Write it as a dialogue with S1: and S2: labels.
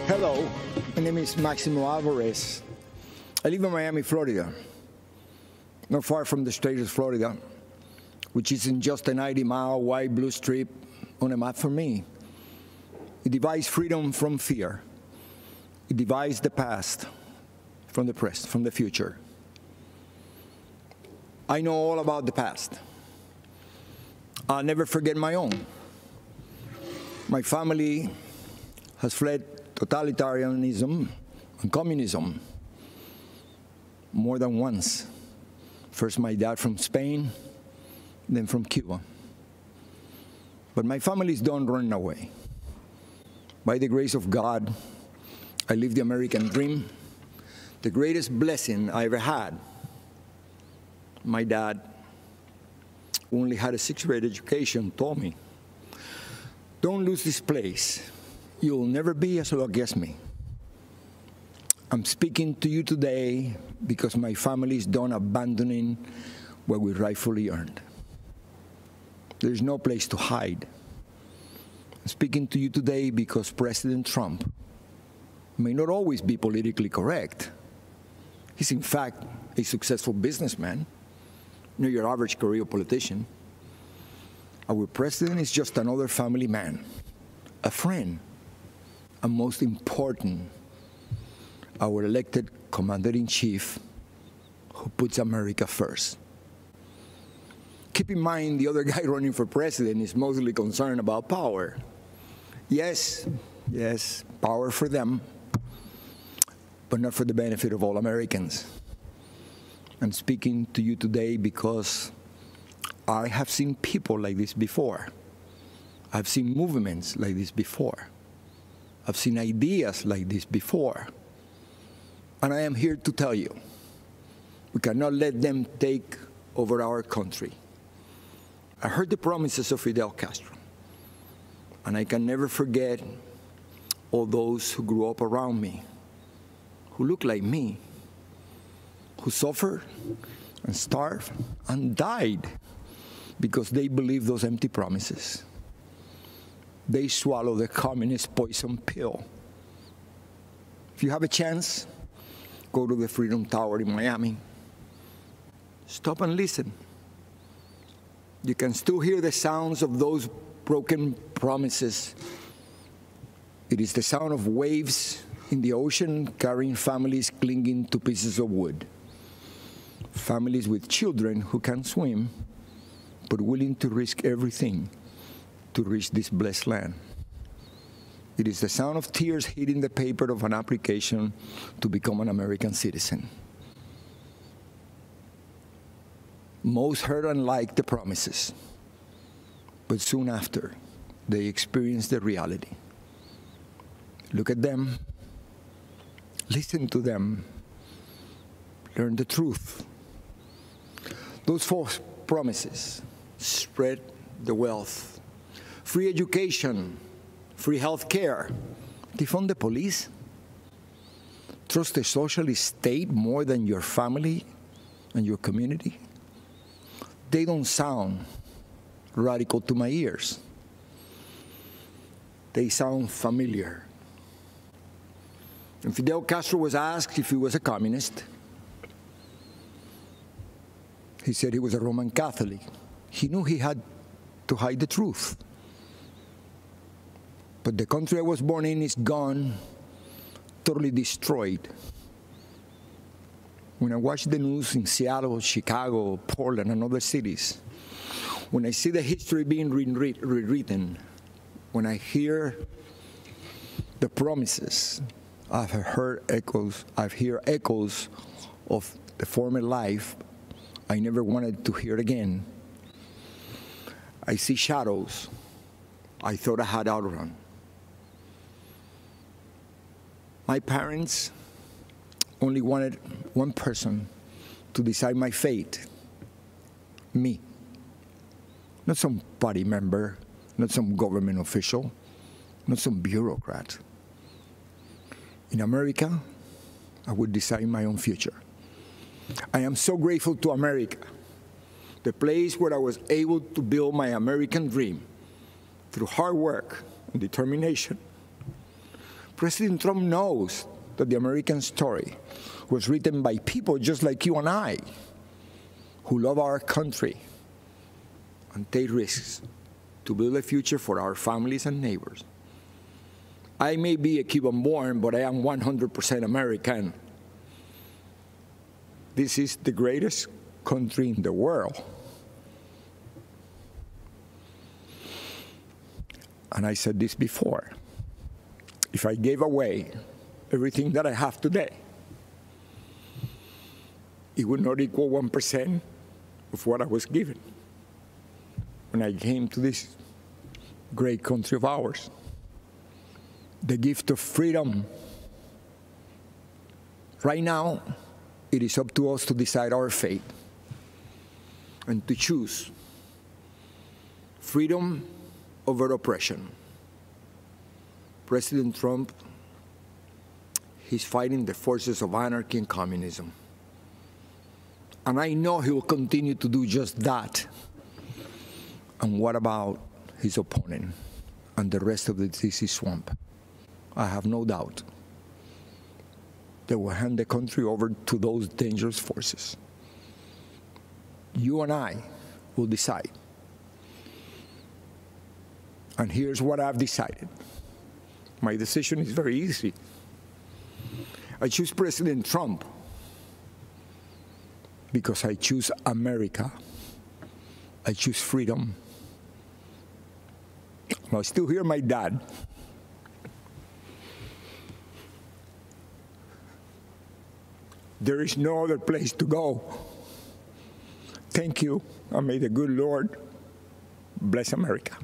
S1: Hello, my name is Maximo Alvarez. I live in Miami, Florida, not far from the state of Florida, which isn't just a 90-mile wide blue strip on a map for me. It divides freedom from fear. It divides the past from the present, from the future. I know all about the past. I'll never forget my own. My family has fled totalitarianism and communism more than once. First my dad from Spain, then from Cuba. But my families don't run away. By the grace of God, I live the American dream, the greatest blessing I ever had. My dad, who only had a sixth-grade education, told me, "Don't lose this place. You'll never be as lucky as me." I'm speaking to you today because my family is done abandoning what we rightfully earned. There's no place to hide. I'm speaking to you today because President Trump may not always be politically correct. He's in fact a successful businessman, not your average career politician. Our president is just another family man, a friend, and most important, our elected commander-in-chief who puts America first. Keep in mind, the other guy running for president is mostly concerned about power. Yes, power for them, but not for the benefit of all Americans. I'm speaking to you today because I have seen people like this before. I've seen movements like this before. I've seen ideas like this before. And I am here to tell you, we cannot let them take over our country. I heard the promises of Fidel Castro, and I can never forget all those who grew up around me, who looked like me, who suffered and starved and died because they believed those empty promises. They swallowed the communist poison pill. If you have a chance, go to the Freedom Tower in Miami. Stop and listen. You can still hear the sounds of those broken promises. It is the sound of waves in the ocean carrying families clinging to pieces of wood. Families with children who can't swim, but willing to risk everything to reach this blessed land. It is the sound of tears hitting the paper of an application to become an American citizen. Most heard and liked the promises, but soon after, they experienced the reality. Look at them, listen to them, learn the truth. Those false promises: spread the wealth, free education, free health care, defund the police, trust the socialist state more than your family and your community. They don't sound radical to my ears. They sound familiar. When Fidel Castro was asked if he was a communist, he said he was a Roman Catholic. He knew he had to hide the truth. But the country I was born in is gone, totally destroyed. When I watch the news in Seattle, Chicago, Portland, and other cities, when I see the history being rewritten, when I hear the promises, I've heard echoes of the former life I never wanted to hear again. I see shadows I thought I had outrun. My parents only wanted one person to decide my fate: me. Not some party member, not some government official, not some bureaucrat. In America, I would decide my own future. I am so grateful to America, the place where I was able to build my American dream through hard work and determination. President Trump knows that the American story was written by people just like you and I, who love our country and take risks to build a future for our families and neighbors. I may be a Cuban born, but I am 100% American. This is the greatest country in the world. And I said this before. If I gave away everything that I have today, it would not equal 1% of what I was given when I came to this great country of ours. The gift of freedom. Right now, it is up to us to decide our fate and to choose freedom over oppression. President Trump, he's fighting the forces of anarchy and communism. And I know he will continue to do just that. And what about his opponent and the rest of the DC swamp? I have no doubt they will hand the country over to those dangerous forces. You and I will decide. And here's what I've decided. My decision is very easy. I choose President Trump because I choose America. I choose freedom. I still hear my dad. There is no other place to go. Thank you, and may the good Lord bless America.